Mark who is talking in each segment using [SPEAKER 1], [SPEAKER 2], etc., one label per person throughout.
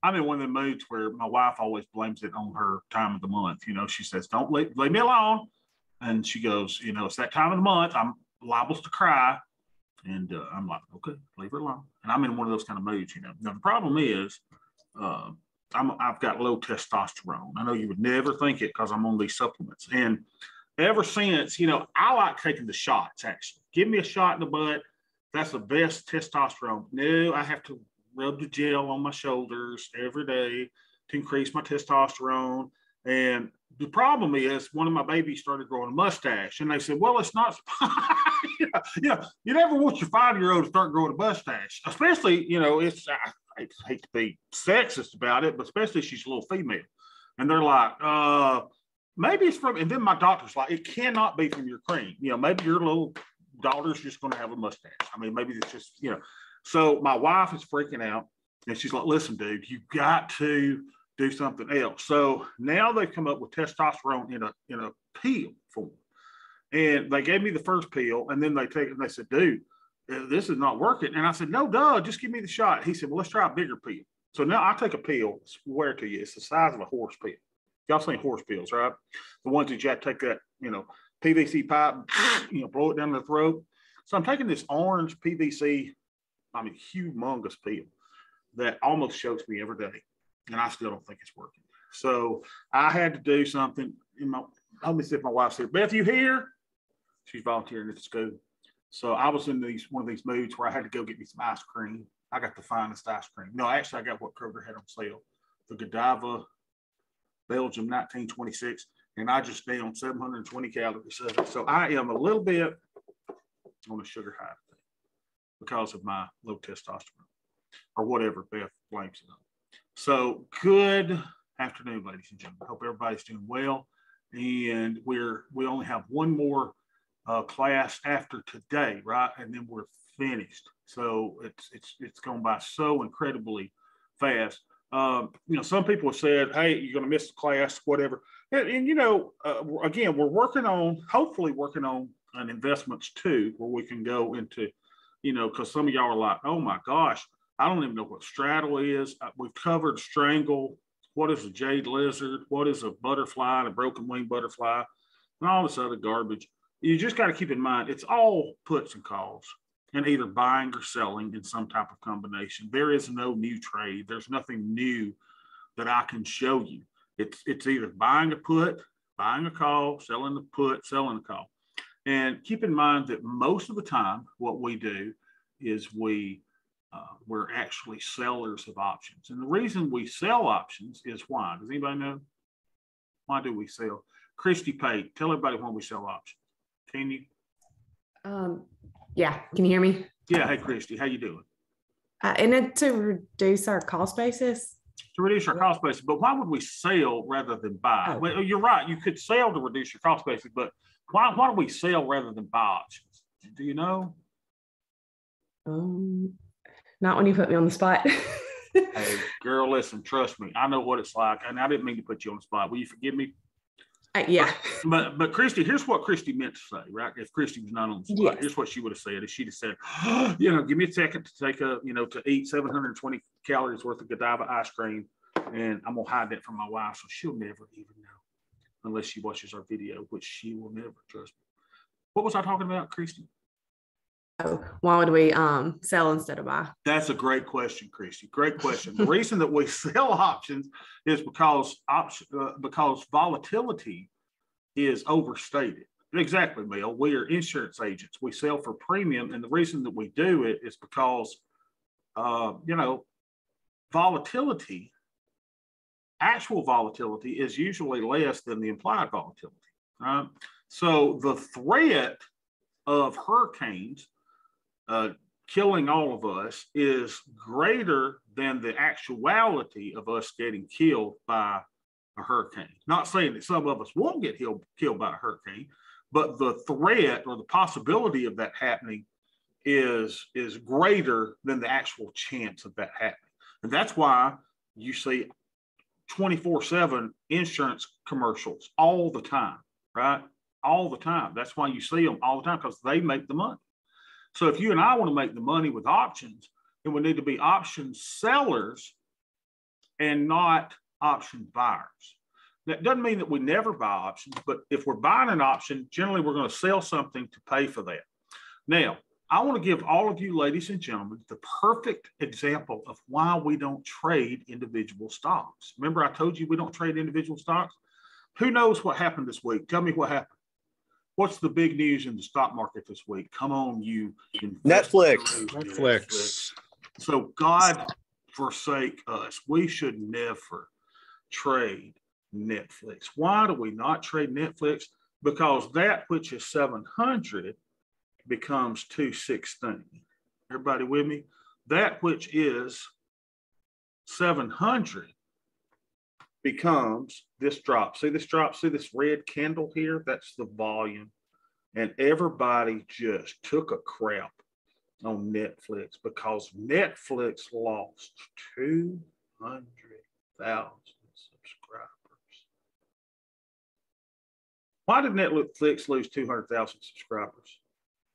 [SPEAKER 1] I'm in one of the moods where my wife always blames it on her time of the month. You know, she says, don't leave me alone. And she goes, you know, it's that time of the month. I'm liable to cry. And I'm like, okay, leave her alone. And I'm in one of those kind of moods, you know. Now, the problem is I've got low testosterone. I know you would never think it because I'm on these supplements. And ever since, you know, I like taking the shots, actually. Give me a shot in the butt. That's the best testosterone. No, I have to rub the gel on my shoulders every day to increase my testosterone. And the problem is one of my babies started growing a mustache. And they said, well, it's not, you never want your 5-year-old to start growing a mustache, especially, you know, I hate to be sexist about it, but especially she's a little female. And they're like, maybe it's from, and then my doctor's like, it cannot be from your cream. You know, maybe your little daughter's just going to have a mustache. I mean, maybe it's just, you know. So my wife is freaking out and she's like, listen, dude, you got to do something else. So now they've come up with testosterone in a pill form. And they gave me the first pill and then they take it and they said, dude, this is not working. And I said, no, duh, just give me the shot. He said, well, let's try a bigger pill. So now I take a pill, swear to you, it's the size of a horse pill. Y'all seen horse pills, right? The ones that you have to take that, you know, PVC pipe, you know, blow it down the throat. So I'm taking this orange PVC, I mean, humongous pill that almost chokes me every day. And I still don't think it's working. So I had to do something. Let me see if my wife's here. Beth, you here? She's volunteering at the school. So I was in one of these moods where I had to go get me some ice cream. I got the finest ice cream. No, actually, I got what Kroger had on sale. The Godiva Belgium 1926. And I just down 720 calories. So I am a little bit on a sugar high because of my low testosterone or whatever Beth blames it on. So good afternoon, ladies and gentlemen. Hope everybody's doing well. And we only have one more class after today, right? And then we're finished. So it's gone by so incredibly fast. You know, some people have said, hey, you're going to miss the class, whatever. And you know, again, we're hopefully working on an investments too, where we can go into, you know, because some of y'all are like, oh my gosh, I don't even know what straddle is. We've covered strangle. What is a jade lizard? What is a butterfly and a broken wing butterfly? And all this other garbage. You just got to keep in mind, it's all puts and calls and either buying or selling in some type of combination. There is no new trade. There's nothing new that I can show you. It's either buying a put, buying a call, selling the put, selling a call. And keep in mind that most of the time, what we do is we're actually sellers of options. And the reason we sell options is why? Does anybody know? Why do we sell? Christy Pate, tell everybody why we sell options. Can you?
[SPEAKER 2] Yeah. Can you hear me?
[SPEAKER 1] Yeah. Hey, Christy, how you doing?
[SPEAKER 2] And it to reduce our cost basis.
[SPEAKER 1] To reduce our cost basis, but why would we sell rather than buy?
[SPEAKER 2] Oh.
[SPEAKER 1] Well, you're right. You could sell to reduce your cost basis, but why do we sell rather than buy options? Do you know?
[SPEAKER 2] Not when you put me on the spot.
[SPEAKER 1] Hey, girl, listen, trust me. I know what it's like, and I didn't mean to put you on the spot. Will you forgive me?
[SPEAKER 2] Yeah.
[SPEAKER 1] But Christy, here's what Christy meant to say, right? If Christy was not on the spot,
[SPEAKER 2] yes.
[SPEAKER 1] Here's what she would have said. If she'd have said, you know, give me a second to take to eat 720 calories worth of Godiva ice cream, and I'm going to hide that from my wife, so she'll never even know unless she watches our video, which she will never, trust me. What was I talking about, Christy?
[SPEAKER 2] Oh, why would we sell instead of buy?
[SPEAKER 1] That's a great question, Christy. Great question. The reason that we sell options is because volatility is overstated. Exactly, Mel. We are insurance agents. We sell for premium, and the reason that we do it is because, volatility, actual volatility is usually less than the implied volatility. Right? So the threat of hurricanes killing all of us is greater than the actuality of us getting killed by a hurricane. Not saying that some of us won't get killed by a hurricane, but the threat or the possibility of that happening is greater than the actual chance of that happening. And that's why you see 24/7 insurance commercials all the time, right? All the time. That's why you see them all the time, because they make the money. So if you and I want to make the money with options, then we need to be option sellers and not option buyers. That doesn't mean that we never buy options, but if we're buying an option, generally we're going to sell something to pay for that. Now, I want to give all of you, ladies and gentlemen, the perfect example of why we don't trade individual stocks. Remember, I told you we don't trade individual stocks? Who knows what happened this week? Tell me what happened. What's the big news in the stock market this week? Come on, you.
[SPEAKER 3] Netflix.
[SPEAKER 1] So God forsake us. We should never trade Netflix. Why do we not trade Netflix? Because that which is 700 becomes 216. Everybody with me? That which is 700 becomes this drop. See this drop? See this red candle here? That's the volume. And everybody just took a crap on Netflix because Netflix lost 200,000 subscribers. Why did Netflix lose 200,000 subscribers?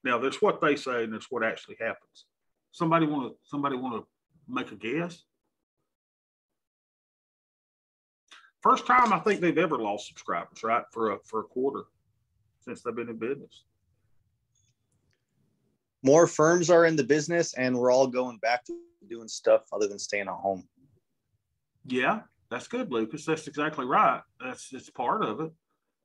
[SPEAKER 1] Now, there's what they say and there's what actually happens. Somebody want to make a guess? First time I think they've ever lost subscribers, right? For a quarter since they've been in business.
[SPEAKER 3] More firms are in the business and we're all going back to doing stuff other than staying at home.
[SPEAKER 1] Yeah, that's good, Lucas. That's exactly right. It's part of it,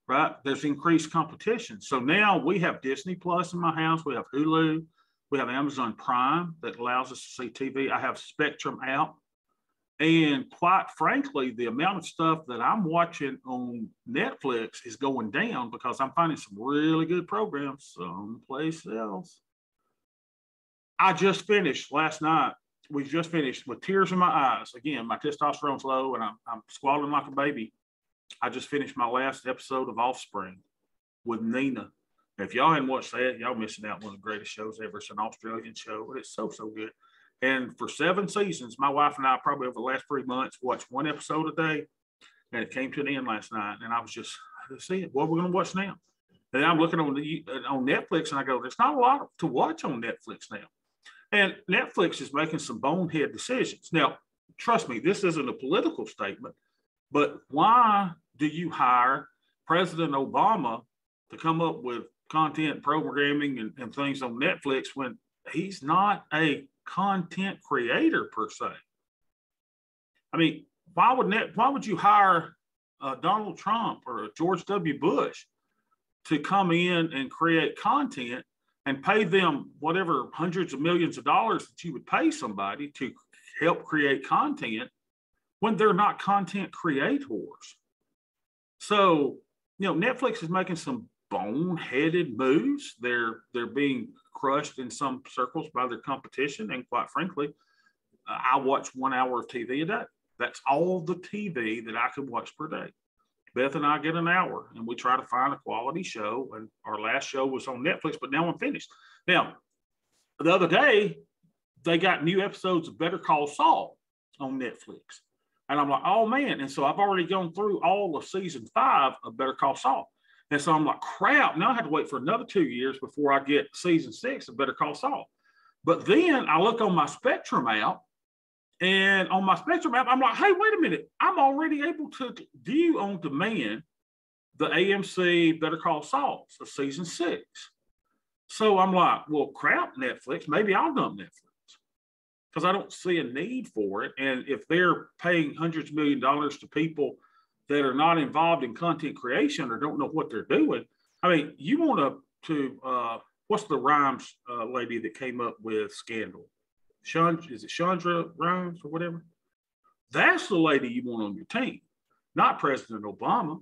[SPEAKER 1] right? There's increased competition. So now we have Disney Plus in my house. We have Hulu. We have Amazon Prime that allows us to see TV. I have Spectrum out. And quite frankly, the amount of stuff that I'm watching on Netflix is going down because I'm finding some really good programs someplace else. I just finished last night. We just finished with tears in my eyes. Again, my testosterone's low and I'm squalling like a baby. I just finished my last episode of Offspring with Nina. If y'all hadn't watched that, y'all missing out on one of the greatest shows ever. It's an Australian show, but it's so good. And for 7 seasons, my wife and I probably over the last 3 months watched 1 episode a day. And it came to an end last night. And I was just, let's see it. What are we going to watch now? And I'm looking on Netflix and I go, there's not a lot to watch on Netflix now. And Netflix is making some bonehead decisions. Now, trust me, this isn't a political statement, but why do you hire President Obama to come up with content programming and things on Netflix when he's not a content creator per se? I mean, why would you hire Donald Trump or George W. Bush to come in and create content and pay them whatever hundreds of millions of dollars that you would pay somebody to help create content when they're not content creators? So, Netflix is making some boneheaded moves. They're being crushed in some circles by their competition. And quite frankly, I watch 1 hour of TV a day. That's all the TV that I could watch per day. Beth and I get an hour and we try to find a quality show. And our last show was on Netflix, but now I'm finished. Now, the other day, they got new episodes of Better Call Saul on Netflix. And I'm like, oh man. And so I've already gone through all of season 5 of Better Call Saul. And so I'm like, crap, now I have to wait for another 2 years before I get season 6 of Better Call Saul. But then I look on my Spectrum app, and on my Spectrum app, I'm like, hey, wait a minute. I'm already able to view on demand the AMC Better Call Saul, so season 6. So I'm like, well, crap, Netflix, maybe I'll dump Netflix because I don't see a need for it. And if they're paying hundreds of millions of dollars to people that are not involved in content creation or don't know what they're doing. I mean, you want to what's the Rhimes lady that came up with Scandal? Is it Chandra Rhimes or whatever? That's the lady you want on your team, not President Obama,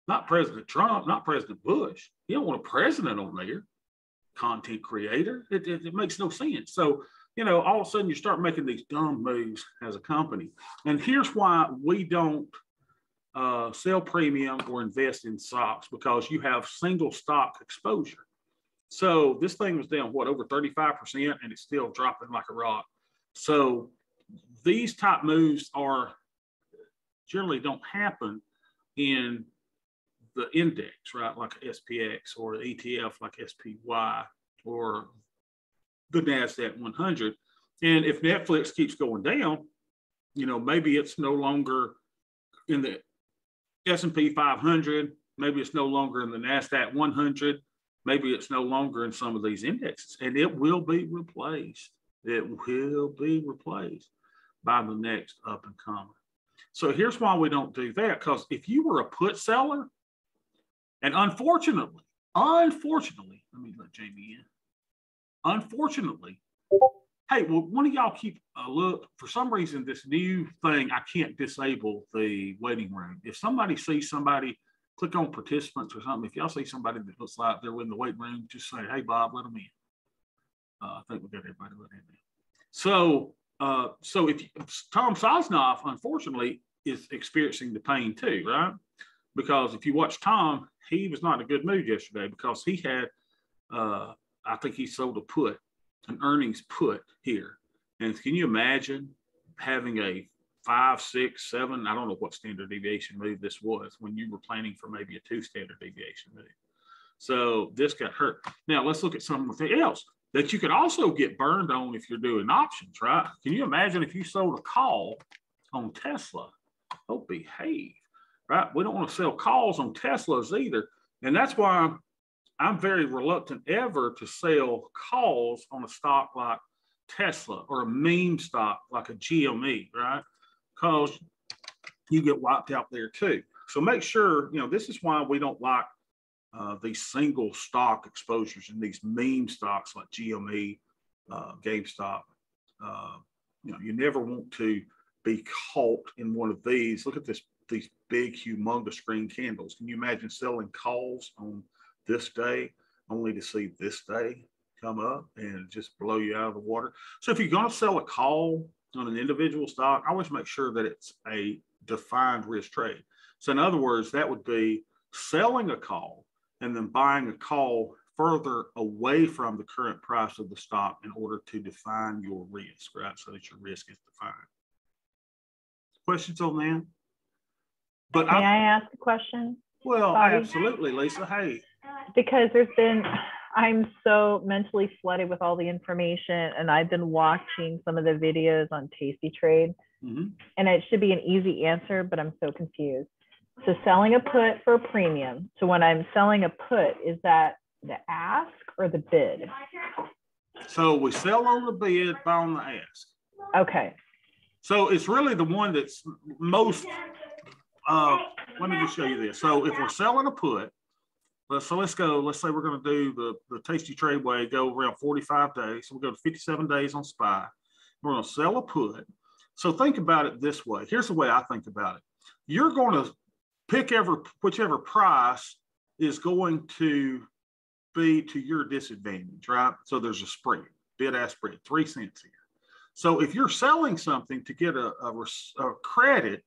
[SPEAKER 1] not President Trump, not President Bush. You don't want a president on there, content creator. It makes no sense. So, all of a sudden you start making these dumb moves as a company. And here's why we don't sell premium or invest in stocks, because you have single stock exposure. So this thing was down, over 35%, and it's still dropping like a rock. So these type moves generally don't happen in the index, right? Like SPX or ETF like SPY or the NASDAQ 100. And if Netflix keeps going down, You know, maybe it's no longer in the S&P 500. Maybe it's no longer in the NASDAQ 100. Maybe it's no longer in some of these indexes, and it will be replaced. It will be replaced by the next up and comer. So here's why we don't do that. Because if you were a put seller, and unfortunately, let me let Jamie in. Unfortunately, hey, will one of y'all keep a look? For some reason, this new thing, I can't disable the waiting room. If somebody sees somebody, click on participants or something. If y'all see somebody that looks like they're in the waiting room, just say, hey, Bob, let them in. I think we got everybody let in. So if Tom Sosnoff, unfortunately, is experiencing the pain too, right? Because if you watch Tom, he was not in a good mood yesterday because he had, I think he sold a put, an earnings put here. And can you imagine having a 5, 6, 7, I don't know what standard deviation move this was when you were planning for maybe a 2 standard deviation move. So this got hurt. Now let's look at something else that you could also get burned on if you're doing options, right? Can you imagine if you sold a call on Tesla? Oh, behave, right? We don't want to sell calls on Teslas either. And that's why I'm very reluctant ever to sell calls on a stock like Tesla or a meme stock like a GME, right? Because you get wiped out there too. So make sure, this is why we don't like these single stock exposures and these meme stocks like GME, GameStop. You never want to be caught in one of these. Look at these big, humongous green candles. Can you imagine selling calls on this day only to see this day come up and just blow you out of the water? So if you're going to sell a call on an individual stock, I always make sure that it's a defined risk trade. So in other words, that would be selling a call and then buying a call further away from the current price of the stock in order to define your risk, right? So that your risk is defined. Questions on that? But
[SPEAKER 4] May I ask a question?
[SPEAKER 1] Well,
[SPEAKER 4] Sorry.
[SPEAKER 1] Absolutely, Lisa. Hey.
[SPEAKER 4] Because I'm so mentally flooded with all the information, and I've been watching some of the videos on Tasty Trade, and it should be an easy answer, but I'm so confused. So selling a put for a premium. So when I'm selling a put, is that the ask or the bid?
[SPEAKER 1] So we sell on the bid, buy on the ask.
[SPEAKER 4] Okay.
[SPEAKER 1] So it's really the one that's most, let me just show you this. So if we're selling a put, let's say we're going to do the Tasty Trade way, go around 45 days. So we'll go to 57 days on SPY. We're going to sell a put. So think about it this way. Here's the way I think about it. You're going to pick whichever price is going to be to your disadvantage, right? So there's a spread, bid-ask spread, 3 cents here. So if you're selling something to get a credit,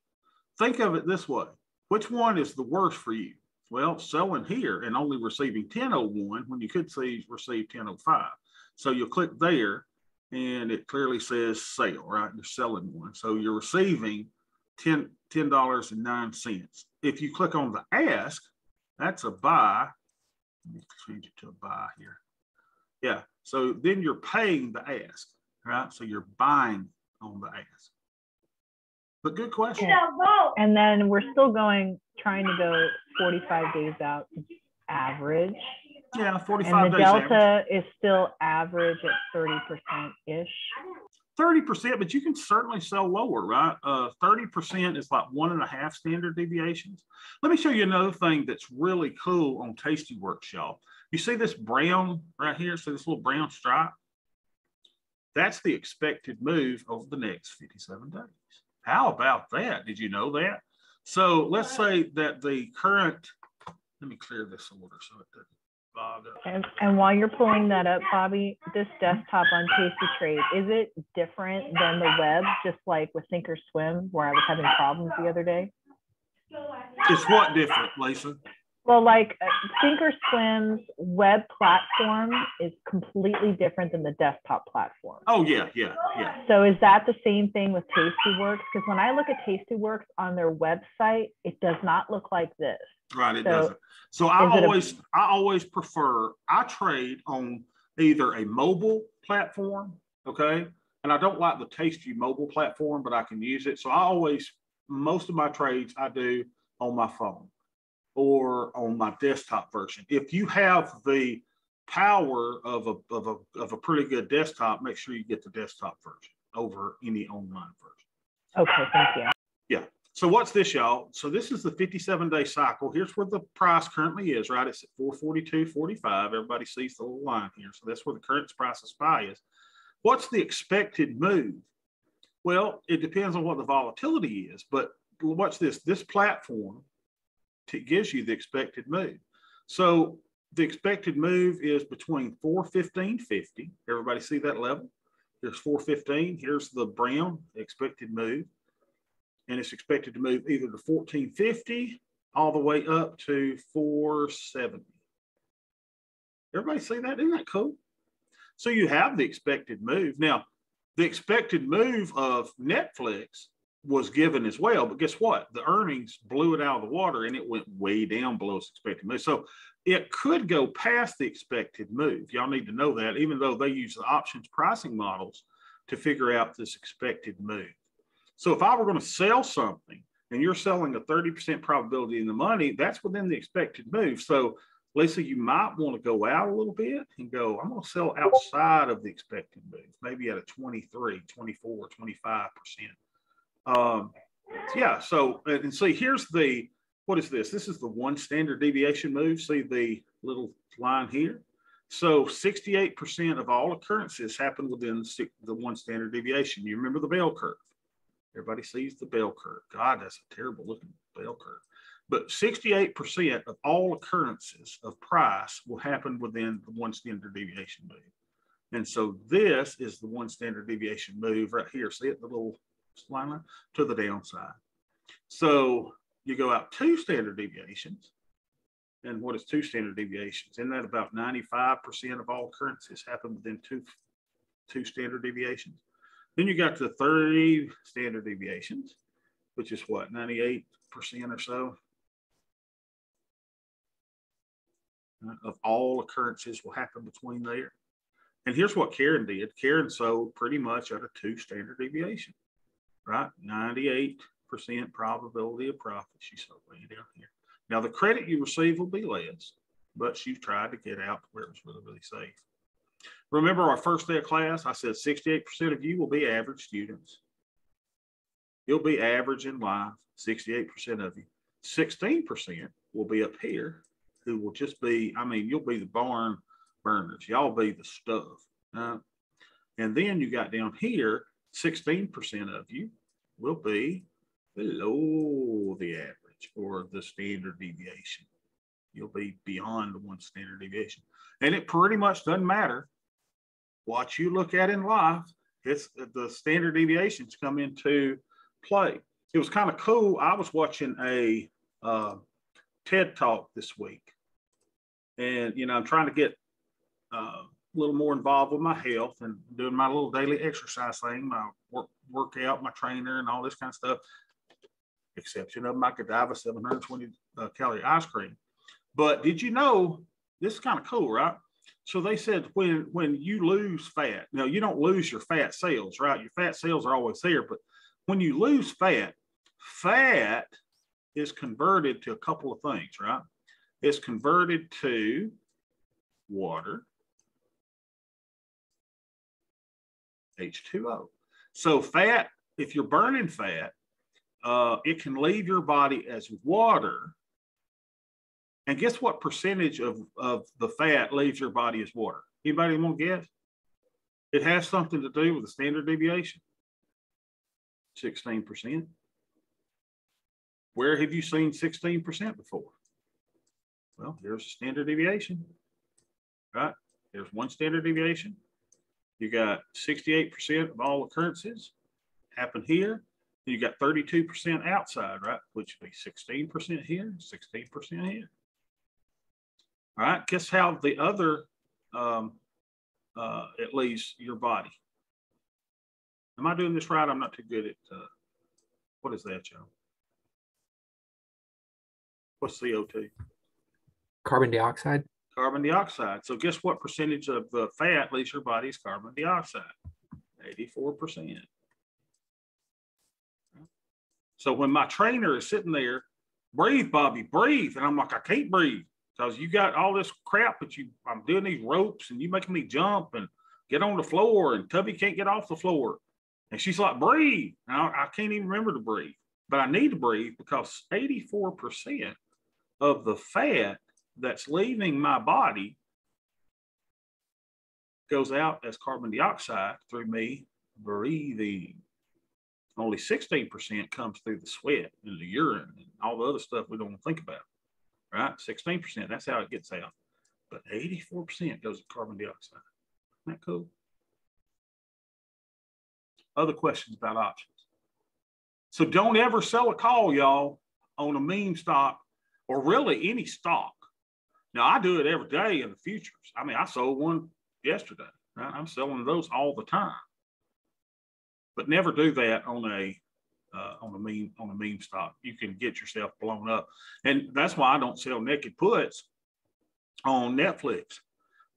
[SPEAKER 1] think of it this way. Which one is the worst for you? Well, selling here and only receiving 10.01 when you could receive 10.05. So you'll click there and it clearly says sale, right? You're selling one. So you're receiving $10.09. If you click on the ask, that's a buy. Let me change it to a buy here. Yeah. So then you're paying the ask, right? So you're buying on the ask. But good question.
[SPEAKER 4] And then we're still trying to go 45 days out average.
[SPEAKER 1] Yeah, 45 days.
[SPEAKER 4] And the delta
[SPEAKER 1] average
[SPEAKER 4] is still average at 30%-ish.
[SPEAKER 1] 30%, but you can certainly sell lower, right? 30% is like 1.5 standard deviations. Let me show you another thing that's really cool on Tastyworks, y'all. You see this brown right here? So this little brown stripe? That's the expected move over the next 57 days. How about that? Did you know that? So let's say that the current, let me clear this order so it doesn't bog up.
[SPEAKER 4] And while you're pulling that up, Bobby, this desktop on Tasty Trade, is it different than the web, just like with Thinkorswim, where I was having problems the other day?
[SPEAKER 1] It's what different, Lisa?
[SPEAKER 4] Well, like Thinkorswim's web platform is completely different than the desktop platform.
[SPEAKER 1] Oh, yeah.
[SPEAKER 4] So is that the same thing with Tastyworks? Because when I look at Tastyworks on their website, it does not look like this.
[SPEAKER 1] Right, it doesn't. So I always prefer, I trade on either a mobile platform, okay? and I don't like the TasteView mobile platform, but I can use it. So I always, most of my trades I do on my phone or on my desktop version. If you have the power of a pretty good desktop, make sure you get the desktop version over any online version.
[SPEAKER 4] Okay, thank you.
[SPEAKER 1] Yeah. So what's this, y'all? So this is the 57-day cycle. Here's where the price currently is, right? It's at 442.45. Everybody sees the little line here. So that's where the current price of SPY is. What's the expected move? Well, it depends on what the volatility is, but watch this. This platform gives you the expected move. So the expected move is between 415.50. Everybody see that level? Here's 415. Here's the brown expected move. And it's expected to move either to 1450 all the way up to 470. Everybody see that? Isn't that cool? So you have the expected move. Now, the expected move of Netflix was given as well, but guess what? The earnings blew it out of the water and it went way down below its expected move. So it could go past the expected move. Y'all need to know that, even though they use the options pricing models to figure out this expected move. So if I were going to sell something and you're selling a 30% probability in the money, that's within the expected move. So Lisa, you might want to go out a little bit and go, I'm going to sell outside of the expected move, maybe at a 23, 24, 25%. Yeah, so, and see, here's the, what is this? This is the one standard deviation move. See the little line here? So 68% of all occurrences happen within the one standard deviation. You remember the bell curve. Everybody sees the bell curve. God, that's a terrible looking bell curve. But 68% of all occurrences of price will happen within the one standard deviation move. And so this is the one standard deviation move right here. See it, the little line to the downside. So you go out 2 standard deviations. And what is 2 standard deviations? Isn't that about 95% of all occurrences happen within two standard deviations? Then you got the 30 standard deviations, which is what, 98% or so of all occurrences will happen between there. And here's what Karen did. Karen sold pretty much at a 2 standard deviation, right? 98% probability of profit. She sold way down here. Now the credit you receive will be less, but she's tried to get out to where it was really, really safe. Remember our first day of class, I said 68% of you will be average students. You'll be average in life, 68% of you. 16% will be up here, who will just be, I mean, you'll be the barn burners. Y'all be the stuff. And then you got down here, 16% of you will be below the average or the standard deviation. You'll be beyond the one standard deviation. And it pretty much doesn't matter what you look at in life. It's the standard deviations come into play. It was kind of cool. I was watching a TED Talk this week. And, you know, I'm trying to get a little more involved with my health and doing my little daily exercise thing, my workout, my trainer, and all this kind of stuff. Exception of my Godiva 720 calorie ice cream. But did you know, this is kind of cool, right? So they said when you lose fat, now you don't lose your fat cells, right? Your fat cells are always there, but when you lose fat, fat is converted to a couple of things, right? It's converted to water, H2O. So fat, if you're burning fat, it can leave your body as water. And guess what percentage of the fat leaves your body as water? Anybody want to guess? It has something to do with the standard deviation. 16%. Where have you seen 16% before? Well, here's the standard deviation, right? There's one standard deviation. You got 68% of all occurrences happen here. You got 32% outside, right? Which would be 16% here, 16% here. All right, guess how the other, it leaves your body. Am I doing this right? I'm not too good at, what is that, y'all? What's CO2?
[SPEAKER 5] Carbon dioxide.
[SPEAKER 1] Carbon dioxide. So guess what percentage of the fat leaves your body is carbon dioxide? 84%. So when my trainer is sitting there, breathe, Bobby, breathe. And I'm like, I can't breathe because you got all this crap, but I'm doing these ropes and you making me jump and get on the floor and Tubby can't get off the floor. And she's like, breathe. Now, I can't even remember to breathe, but I need to breathe because 84% of the fat that's leaving my body goes out as carbon dioxide through me breathing. Only 16% comes through the sweat and the urine and all the other stuff we don't think about, right? 16%, that's how it gets out. But 84% goes to carbon dioxide. Isn't that cool? Other questions about options? So don't ever sell a call, y'all, on a meme stock or really any stock. Now, I do it every day in the futures. I mean, I sold one yesterday. Right? I'm selling those all the time. But never do that on a meme stock. You can get yourself blown up. And that's why I don't sell naked puts on Netflix.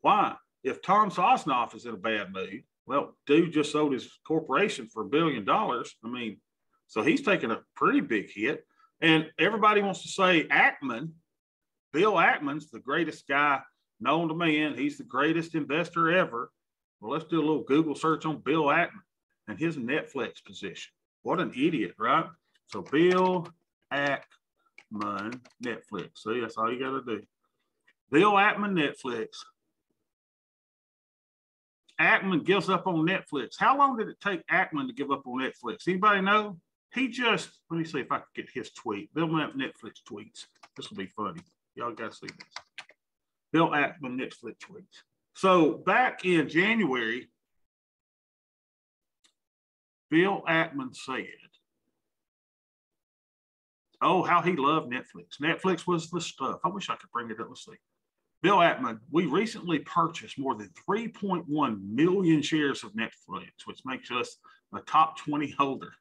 [SPEAKER 1] Why? If Tom Sosnoff is in a bad mood, well, dude just sold his corporation for $1 billion. I mean, so he's taking a pretty big hit. And everybody wants to say Ackman, Bill Ackman's the greatest guy known to man. He's the greatest investor ever. Well, let's do a little Google search on Bill Ackman and his Netflix position. What an idiot, right? So Bill Ackman Netflix. See, that's all you got to do. Bill Ackman Netflix. Ackman gives up on Netflix. How long did it take Ackman to give up on Netflix? Anybody know? He just, let me see if I can get his tweet. Bill Ackman Netflix tweets. This will be funny. Y'all got to see this. Bill Ackman Netflix tweets. So back in January, Bill Ackman said, oh, how he loved Netflix. Netflix was the stuff. I wish I could bring it up. Let's see. Bill Ackman, we recently purchased more than 3.1 million shares of Netflix, which makes us a top 20 holder.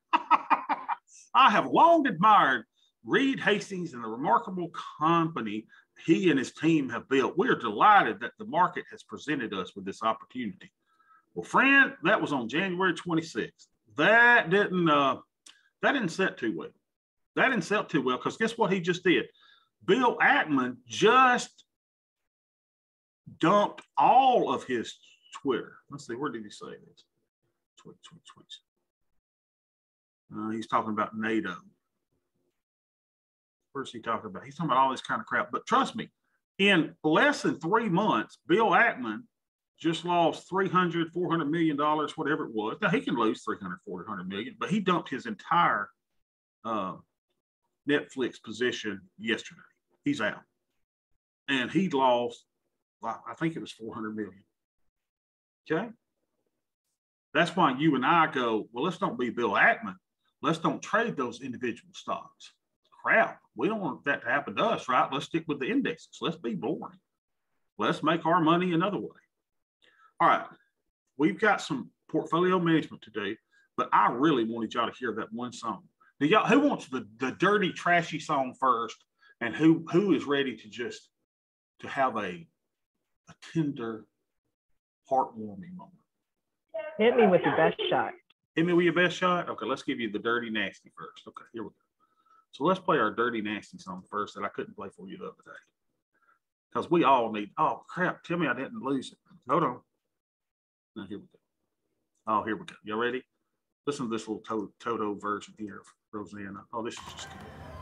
[SPEAKER 1] I have long admired Reed Hastings and the remarkable company he and his team have built. We are delighted that the market has presented us with this opportunity. Well, friend, that was on January 26th. That didn't set too well. That didn't set too well because guess what he just did? Bill Ackman just dumped all of his Twitter. Let's see, where did he say this? Tweet. He's talking about NATO. Where's he talking about? He's talking about all this kind of crap. But trust me, in less than 3 months, Bill Ackman just lost $300, $400 million, whatever it was. Now he can lose $300, $400 million, but he dumped his entire Netflix position yesterday. He's out. And he lost, I think it was $400 million. Okay? That's why you and I go, well, let's don't be Bill Ackman. Let's don't trade those individual stocks. Crap. We don't want that to happen to us, right? Let's stick with the indexes. Let's be boring. Let's make our money another way. All right. We've got some portfolio management to do, but I really wanted y'all to hear that one song. Now, y'all, who wants the dirty, trashy song first? And who is ready to just to have a tender, heartwarming moment?
[SPEAKER 4] Hit me with your best shot.
[SPEAKER 1] Hit me with your best shot? Okay, let's give you the dirty, nasty first. Okay, here we go. So let's play our dirty, nasty song first that I couldn't play for you the other day. Because we all need, oh, crap, tell me I didn't lose it. Hold on. Now, here we go. Oh, here we go. Y'all ready? Listen to this little Toto version here of Rosanna. Oh, this is just good.